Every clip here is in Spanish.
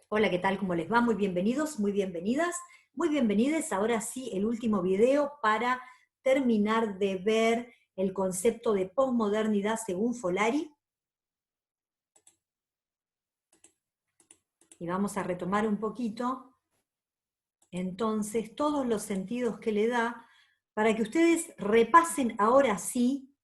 Hola, ¿qué tal? ¿Cómo les va? Muy bienvenidos, muy bienvenidas, muy bienvenides. Ahora sí, el último video para terminar de ver el concepto de posmodernidad según Folari. Y vamos a retomar un poquito, entonces, todos los sentidos que le da, para que ustedes repasen ahora sí,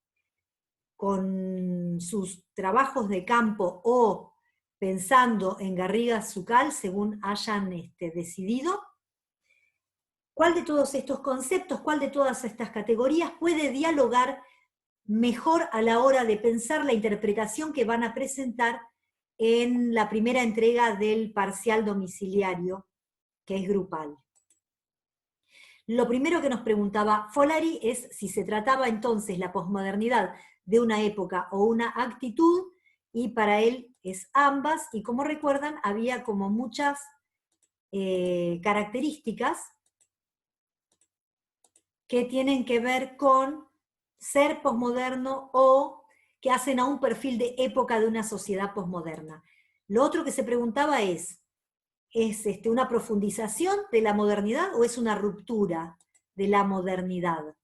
con sus trabajos de campo o pensando en Garriga Zucal, según hayan decidido, ¿cuál de todos estos conceptos, cuál de todas estas categorías puede dialogar mejor a la hora de pensar la interpretación que van a presentar en la primera entrega del parcial domiciliario, que es grupal? Lo primero que nos preguntaba Folari es si se trataba entonces la posmodernidad de una época o una actitud, y para él es ambas, y como recuerdan, había como muchas características que tienen que ver con ser posmoderno o que hacen a un perfil de época de una sociedad posmoderna. Lo otro que se preguntaba ¿es una profundización de la modernidad o es una ruptura de la modernidad?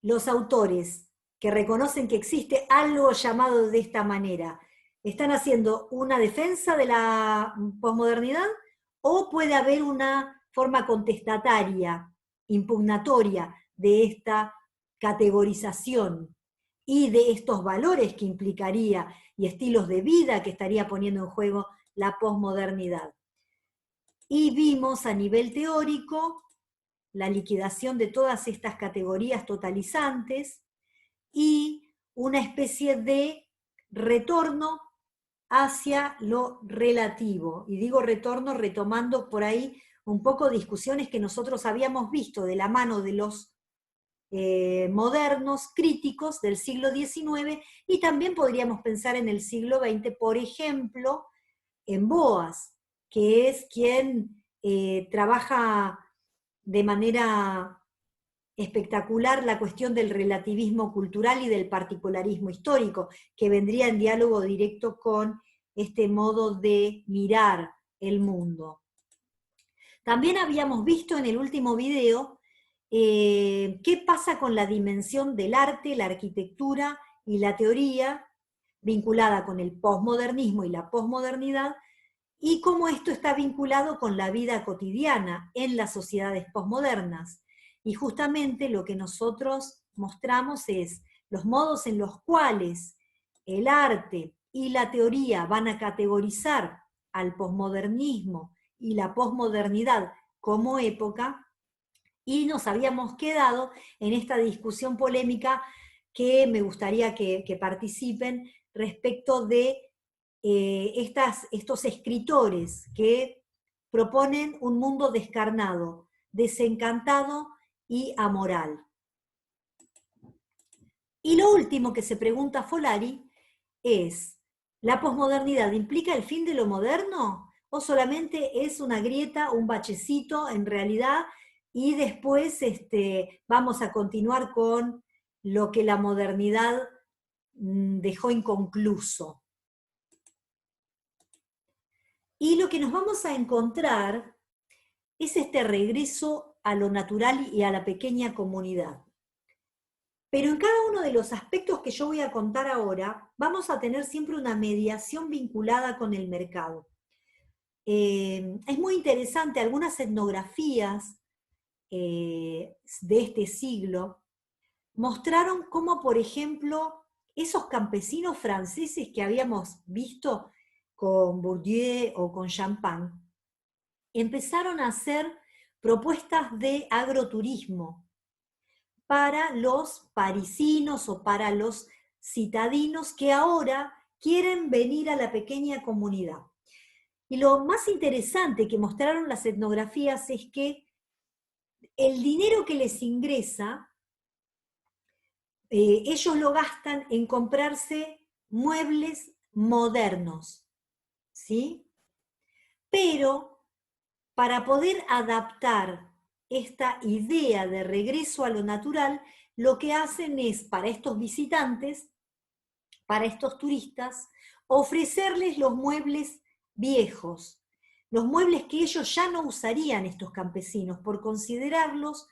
Los autores que reconocen que existe algo llamado de esta manera, ¿están haciendo una defensa de la posmodernidad o puede haber una forma contestataria, impugnatoria de esta categorización y de estos valores que implicaría y estilos de vida que estaría poniendo en juego la posmodernidad? Y vimos a nivel teórico la liquidación de todas estas categorías totalizantes y una especie de retorno hacia lo relativo. Y digo retorno retomando por ahí un poco discusiones que nosotros habíamos visto de la mano de los modernos críticos del siglo XIX, y también podríamos pensar en el siglo XX, por ejemplo, en Boas, que es quien trabaja de manera espectacular la cuestión del relativismo cultural y del particularismo histórico, que vendría en diálogo directo con este modo de mirar el mundo. También habíamos visto en el último video qué pasa con la dimensión del arte, la arquitectura y la teoría vinculada con el posmodernismo y la posmodernidad, y cómo esto está vinculado con la vida cotidiana en las sociedades posmodernas. Y justamente lo que nosotros mostramos es los modos en los cuales el arte y la teoría van a categorizar al posmodernismo y la posmodernidad como época, y nos habíamos quedado en esta discusión polémica que me gustaría que participen respecto de estos escritores que proponen un mundo descarnado, desencantado y amoral. Y lo último que se pregunta Folari es, ¿la posmodernidad implica el fin de lo moderno? ¿O solamente es una grieta, un bachecito en realidad, y después vamos a continuar con lo que la modernidad dejó inconcluso? Y lo que nos vamos a encontrar es este regreso a lo natural y a la pequeña comunidad. Pero en cada uno de los aspectos que yo voy a contar ahora, vamos a tener siempre una mediación vinculada con el mercado. Es muy interesante, algunas etnografías de este siglo mostraron cómo, por ejemplo, esos campesinos franceses que habíamos visto con Bourdieu o con Champagne, empezaron a hacer propuestas de agroturismo para los parisinos o para los citadinos que ahora quieren venir a la pequeña comunidad. Y lo más interesante que mostraron las etnografías es que el dinero que les ingresa, ellos lo gastan en comprarse muebles modernos, ¿sí? Pero para poder adaptar esta idea de regreso a lo natural, lo que hacen es, para estos visitantes, para estos turistas, ofrecerles los muebles viejos, los muebles que ellos ya no usarían estos campesinos por considerarlos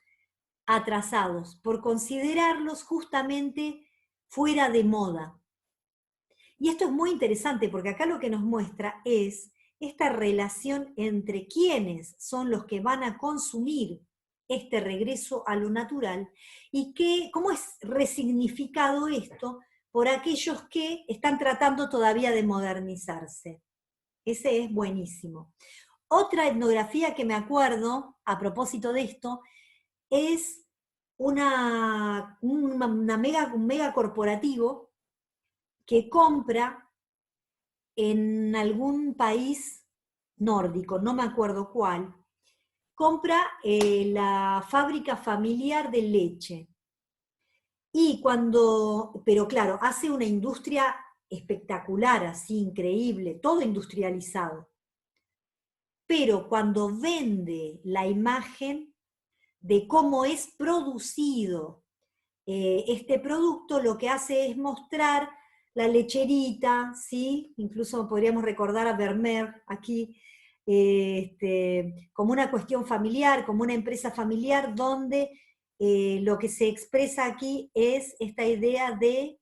atrasados, por considerarlos justamente fuera de moda. Y esto es muy interesante porque acá lo que nos muestra es esta relación entre quiénes son los que van a consumir este regreso a lo natural y cómo es resignificado esto por aquellos que están tratando todavía de modernizarse. Ese es buenísimo. Otra etnografía que me acuerdo, a propósito de esto, es un mega corporativo que compra en algún país nórdico, no me acuerdo cuál, compra la fábrica familiar de leche. Y pero claro, hace una industria espectacular, así, increíble, todo industrializado. Pero cuando vende la imagen de cómo es producido este producto, lo que hace es mostrar la lecherita, ¿sí? Incluso podríamos recordar a Vermeer aquí, como una cuestión familiar, como una empresa familiar, donde lo que se expresa aquí es esta idea de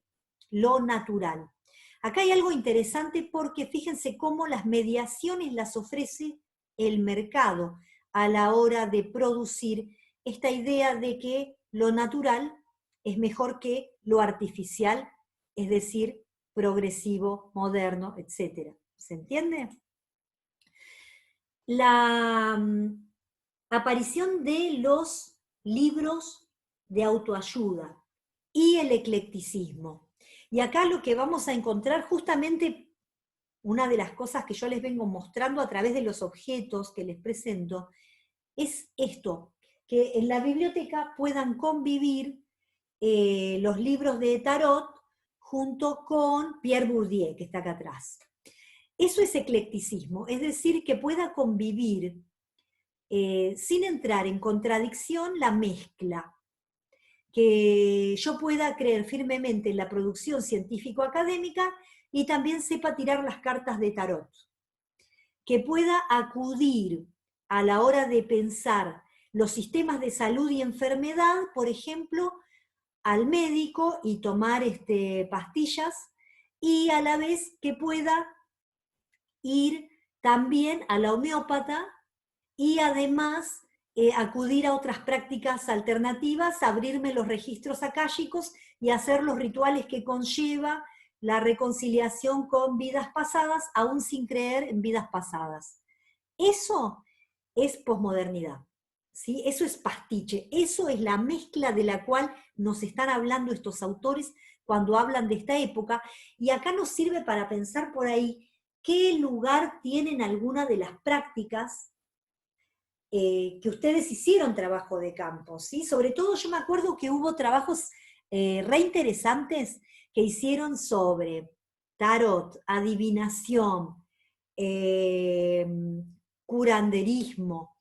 lo natural. Acá hay algo interesante porque fíjense cómo las mediaciones las ofrece el mercado a la hora de producir esta idea de que lo natural es mejor que lo artificial, es decir, progresivo, moderno, etc. ¿Se entiende? La aparición de los libros de autoayuda y el eclecticismo. Y acá lo que vamos a encontrar justamente, una de las cosas que yo les vengo mostrando a través de los objetos que les presento, es esto, que en la biblioteca puedan convivir los libros de tarot junto con Pierre Bourdieu, que está acá atrás. Eso es eclecticismo, es decir, que pueda convivir sin entrar en contradicción la mezcla, que yo pueda creer firmemente en la producción científico-académica y también sepa tirar las cartas de tarot, que pueda acudir a la hora de pensar los sistemas de salud y enfermedad, por ejemplo, al médico y tomar pastillas, y a la vez que pueda ir también a la homeópata y además acudir a otras prácticas alternativas, abrirme los registros akáshicos y hacer los rituales que conlleva la reconciliación con vidas pasadas, aún sin creer en vidas pasadas. Eso es posmodernidad, ¿sí? Eso es pastiche, eso es la mezcla de la cual nos están hablando estos autores cuando hablan de esta época, y acá nos sirve para pensar por ahí qué lugar tienen algunas de las prácticas que ustedes hicieron trabajo de campo, ¿sí? Sobre todo yo me acuerdo que hubo trabajos re interesantes que hicieron sobre tarot, adivinación, curanderismo.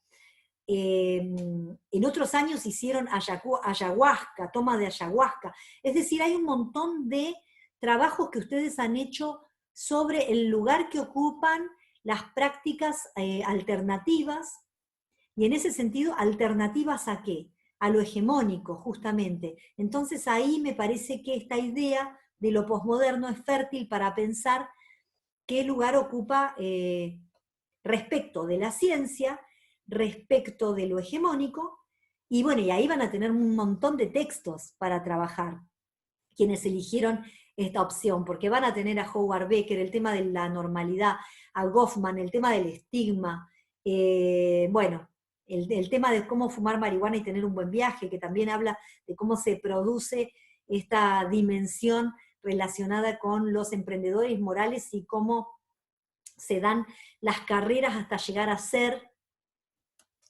En otros años hicieron ayahuasca, toma de ayahuasca. Es decir, hay un montón de trabajos que ustedes han hecho sobre el lugar que ocupan las prácticas alternativas, y en ese sentido, ¿alternativas a qué? A lo hegemónico, justamente. Entonces ahí me parece que esta idea de lo posmoderno es fértil para pensar qué lugar ocupa respecto de la ciencia, respecto de lo hegemónico, y bueno, y ahí van a tener un montón de textos para trabajar, quienes eligieron esta opción, porque van a tener a Howard Becker, el tema de la normalidad, a Goffman, el tema del estigma, bueno, el tema de cómo fumar marihuana y tener un buen viaje, que también habla de cómo se produce esta dimensión relacionada con los emprendedores morales y cómo se dan las carreras hasta llegar a ser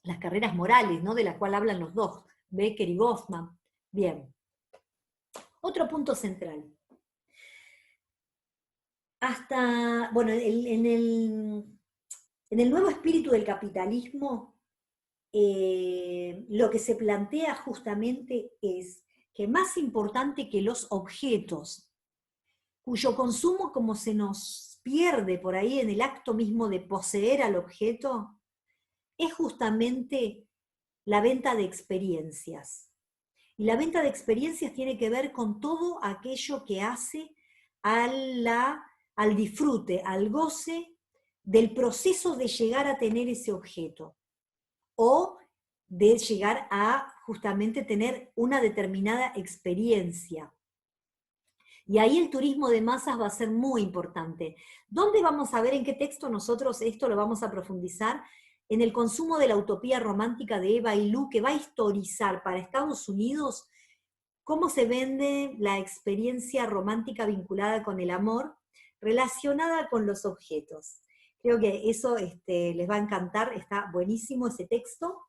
las carreras morales, ¿no? De la cual hablan los dos, Becker y Goffman. Bien. Otro punto central. Hasta, bueno, en el nuevo espíritu del capitalismo, lo que se plantea justamente es que más importante que los objetos, cuyo consumo, como se nos pierde por ahí en el acto mismo de poseer al objeto, es justamente la venta de experiencias. Y la venta de experiencias tiene que ver con todo aquello que hace al disfrute, al goce del proceso de llegar a tener ese objeto, o de llegar a justamente tener una determinada experiencia. Y ahí el turismo de masas va a ser muy importante. ¿Dónde vamos a ver en qué texto nosotros esto lo vamos a profundizar? En el consumo de la utopía romántica de Eva Ilú, que va a historizar para Estados Unidos cómo se vende la experiencia romántica vinculada con el amor, relacionada con los objetos. Creo que eso les va a encantar, está buenísimo ese texto,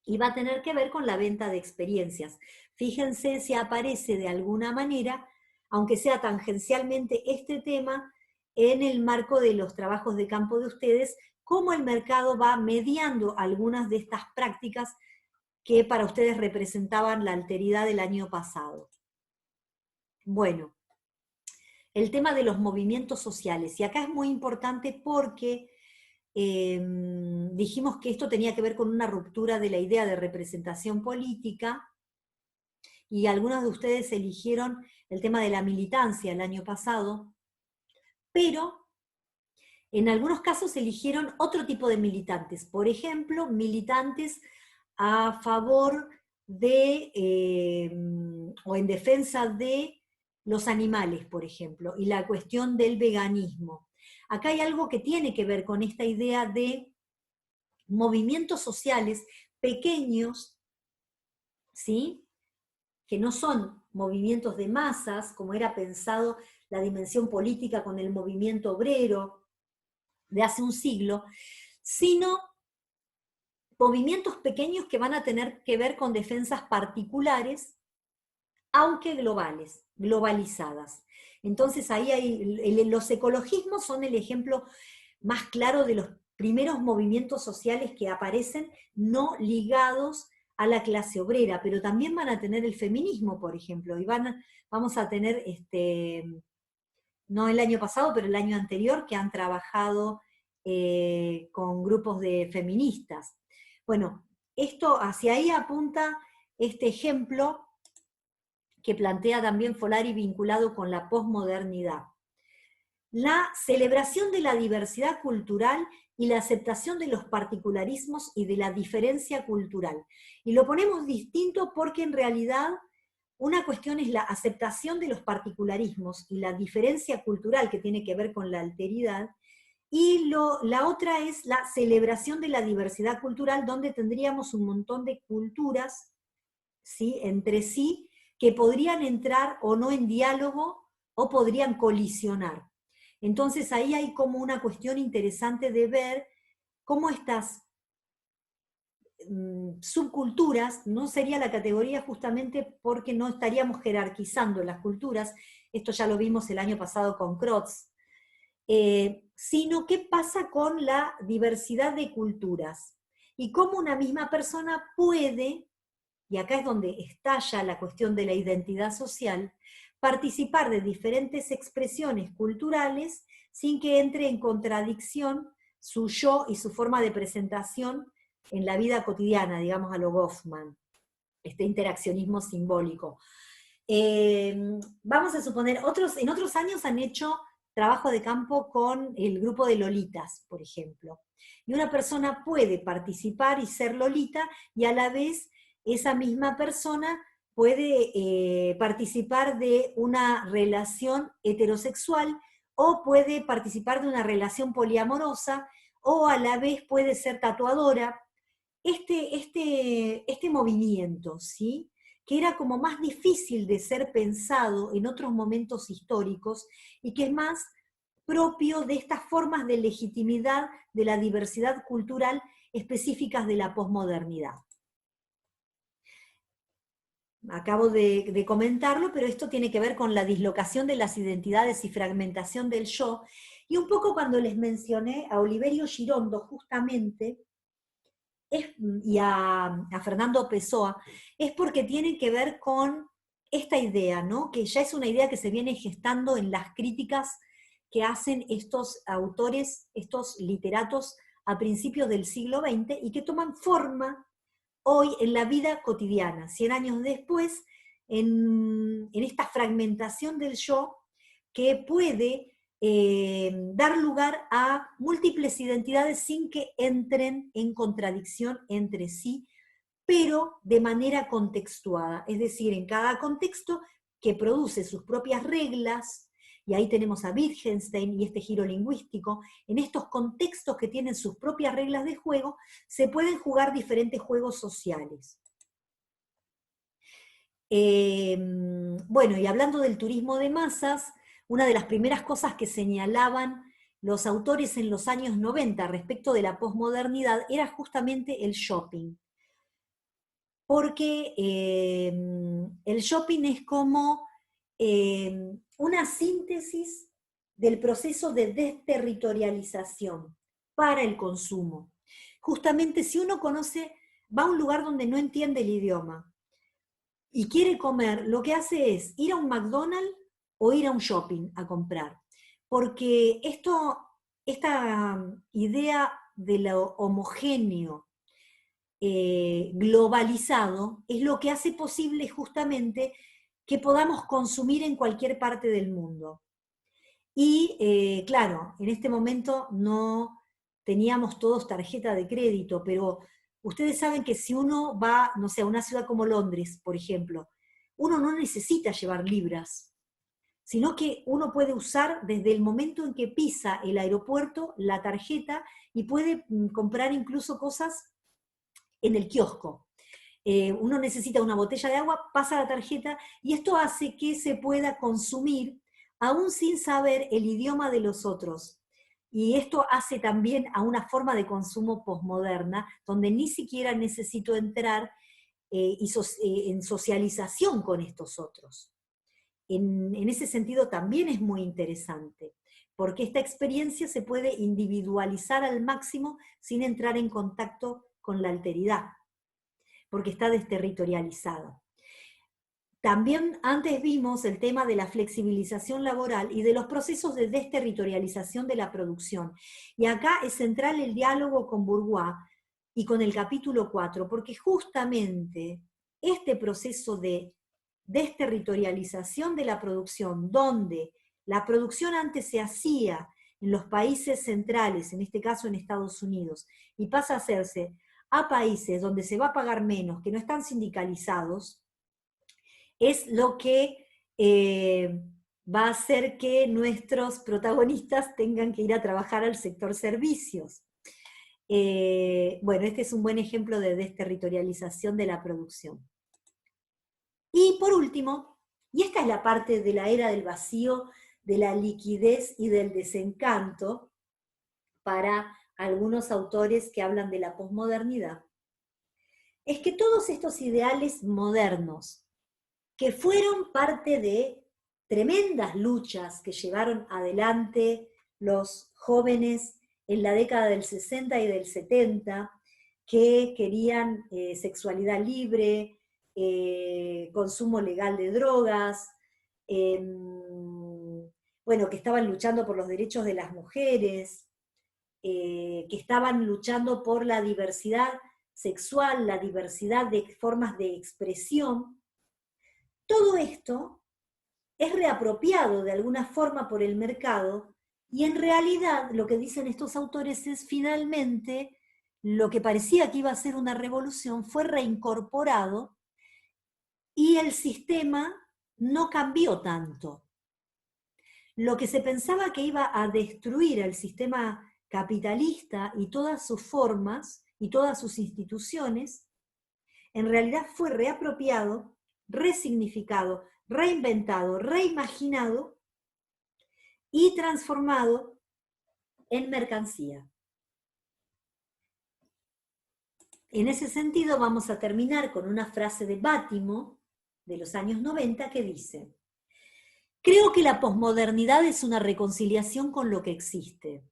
y va a tener que ver con la venta de experiencias. Fíjense si aparece de alguna manera, aunque sea tangencialmente este tema, en el marco de los trabajos de campo de ustedes, cómo el mercado va mediando algunas de estas prácticas que para ustedes representaban la alteridad del año pasado. Bueno, el tema de los movimientos sociales, y acá es muy importante porque dijimos que esto tenía que ver con una ruptura de la idea de representación política, y algunos de ustedes eligieron el tema de la militancia el año pasado, pero en algunos casos eligieron otro tipo de militantes, por ejemplo, militantes a favor de, o en defensa de los animales, por ejemplo, y la cuestión del veganismo. Acá hay algo que tiene que ver con esta idea de movimientos sociales pequeños, ¿sí?, que no son movimientos de masas, como era pensado la dimensión política con el movimiento obrero de hace un siglo, sino movimientos pequeños que van a tener que ver con defensas particulares, aunque globales, globalizadas. Entonces ahí los ecologismos son el ejemplo más claro de los primeros movimientos sociales que aparecen no ligados a la clase obrera, pero también van a tener el feminismo, por ejemplo, y vamos a tener, no el año pasado, pero el año anterior, que han trabajado con grupos de feministas. Bueno, esto hacia ahí apunta este ejemplo que plantea también Folari vinculado con la posmodernidad. La celebración de la diversidad cultural y la aceptación de los particularismos y de la diferencia cultural. Y lo ponemos distinto porque en realidad una cuestión es la aceptación de los particularismos y la diferencia cultural que tiene que ver con la alteridad, y la otra es la celebración de la diversidad cultural, donde tendríamos un montón de culturas, ¿sí?, entre sí, que podrían entrar o no en diálogo o podrían colisionar. Entonces ahí hay como una cuestión interesante de ver cómo estas subculturas, no sería la categoría justamente porque no estaríamos jerarquizando las culturas, esto ya lo vimos el año pasado con Crotz, sino qué pasa con la diversidad de culturas y cómo una misma persona puede, y acá es donde estalla la cuestión de la identidad social, participar de diferentes expresiones culturales sin que entre en contradicción su yo y su forma de presentación en la vida cotidiana, digamos a lo Goffman, este interaccionismo simbólico. Vamos a suponer, en otros años han hecho trabajo de campo con el grupo de lolitas, por ejemplo. Y una persona puede participar y ser lolita, y a la vez esa misma persona puede participar de una relación heterosexual, o puede participar de una relación poliamorosa, o a la vez puede ser tatuadora. Este movimiento, ¿sí?, que era como más difícil de ser pensado en otros momentos históricos, y que es más propio de estas formas de legitimidad de la diversidad cultural específicas de la posmodernidad. Acabo de comentarlo, pero esto tiene que ver con la dislocación de las identidades y fragmentación del yo, y un poco cuando les mencioné a Oliverio Girondo justamente, y a Fernando Pessoa, es porque tiene que ver con esta idea, ¿no?, que ya es una idea que se viene gestando en las críticas que hacen estos autores, estos literatos a principios del siglo XX y que toman forma hoy en la vida cotidiana, 100 años después, en esta fragmentación del yo que puede dar lugar a múltiples identidades sin que entren en contradicción entre sí, pero de manera contextuada, es decir, en cada contexto que produce sus propias reglas, y ahí tenemos a Wittgenstein y este giro lingüístico, en estos contextos que tienen sus propias reglas de juego, se pueden jugar diferentes juegos sociales. Bueno, y hablando del turismo de masas, una de las primeras cosas que señalaban los autores en los años 90 respecto de la posmodernidad era justamente el shopping. Porque el shopping es como una síntesis del proceso de desterritorialización para el consumo. Justamente si uno va a un lugar donde no entiende el idioma y quiere comer, lo que hace es ir a un McDonald's o ir a un shopping a comprar. Porque esta idea de lo homogéneo, globalizado, es lo que hace posible justamente que podamos consumir en cualquier parte del mundo. Y claro, en este momento no teníamos todos tarjeta de crédito, pero ustedes saben que si uno va, no sé, a una ciudad como Londres, por ejemplo, uno no necesita llevar libras, sino que uno puede usar desde el momento en que pisa el aeropuerto la tarjeta y puede comprar incluso cosas en el kiosco. Uno necesita una botella de agua, pasa la tarjeta y esto hace que se pueda consumir aún sin saber el idioma de los otros. Y esto hace también a una forma de consumo posmoderna, donde ni siquiera necesito entrar en socialización con estos otros. En ese sentido también es muy interesante, porque esta experiencia se puede individualizar al máximo sin entrar en contacto con la alteridad, porque está desterritorializada. También antes vimos el tema de la flexibilización laboral y de los procesos de desterritorialización de la producción. Y acá es central el diálogo con Bourdieu y con el capítulo 4, porque justamente este proceso de desterritorialización de la producción, donde la producción antes se hacía en los países centrales, en este caso en Estados Unidos, y pasa a hacerse a países donde se va a pagar menos, que no están sindicalizados, es lo que va a hacer que nuestros protagonistas tengan que ir a trabajar al sector servicios. Bueno, este es un buen ejemplo de desterritorialización de la producción. Y por último, y esta es la parte de la era del vacío, de la liquidez y del desencanto, para algunos autores que hablan de la posmodernidad, es que todos estos ideales modernos, que fueron parte de tremendas luchas que llevaron adelante los jóvenes en la década del 60 y del 70, que querían sexualidad libre, consumo legal de drogas, bueno, que estaban luchando por los derechos de las mujeres, que estaban luchando por la diversidad sexual, la diversidad de formas de expresión. Todo esto es reapropiado de alguna forma por el mercado y en realidad lo que dicen estos autores es finalmente lo que parecía que iba a ser una revolución fue reincorporado y el sistema no cambió tanto. Lo que se pensaba que iba a destruir el sistema capitalista y todas sus formas y todas sus instituciones, en realidad fue reapropiado, resignificado, reinventado, reimaginado y transformado en mercancía. En ese sentido vamos a terminar con una frase de Bátimo de los años 90 que dice: creo que la posmodernidad es una reconciliación con lo que existe.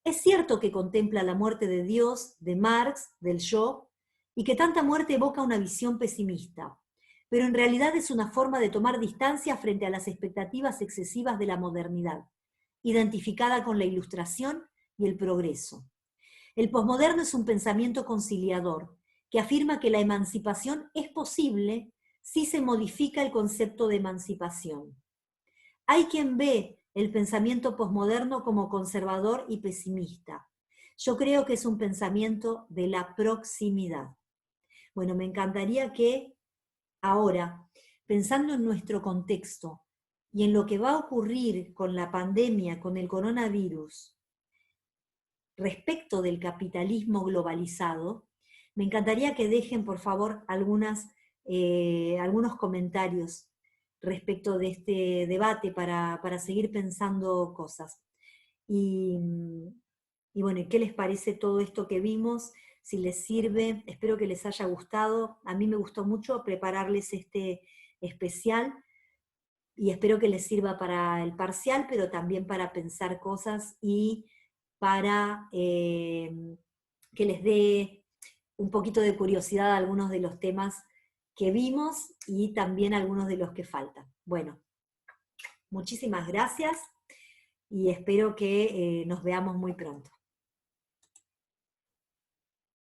Es cierto que contempla la muerte de Dios, de Marx, del yo, y que tanta muerte evoca una visión pesimista, pero en realidad es una forma de tomar distancia frente a las expectativas excesivas de la modernidad. identificada con la ilustración y el progreso. El posmoderno es un pensamiento conciliador que afirma que la emancipación es posible si se modifica el concepto de emancipación. Hay quien ve el pensamiento posmoderno como conservador y pesimista. Yo creo que es un pensamiento de la proximidad. Bueno, me encantaría que ahora, pensando en nuestro contexto y en lo que va a ocurrir con la pandemia, con el coronavirus, respecto del capitalismo globalizado, me encantaría que dejen, por favor, algunos comentarios respecto de este debate para seguir pensando cosas. Y bueno, ¿qué les parece todo esto que vimos? Si les sirve, espero que les haya gustado. A mí me gustó mucho prepararles este especial y espero que les sirva para el parcial, pero también para pensar cosas y para que les dé un poquito de curiosidad a algunos de los temas que vimos y también algunos de los que faltan. Bueno, muchísimas gracias y espero que nos veamos muy pronto.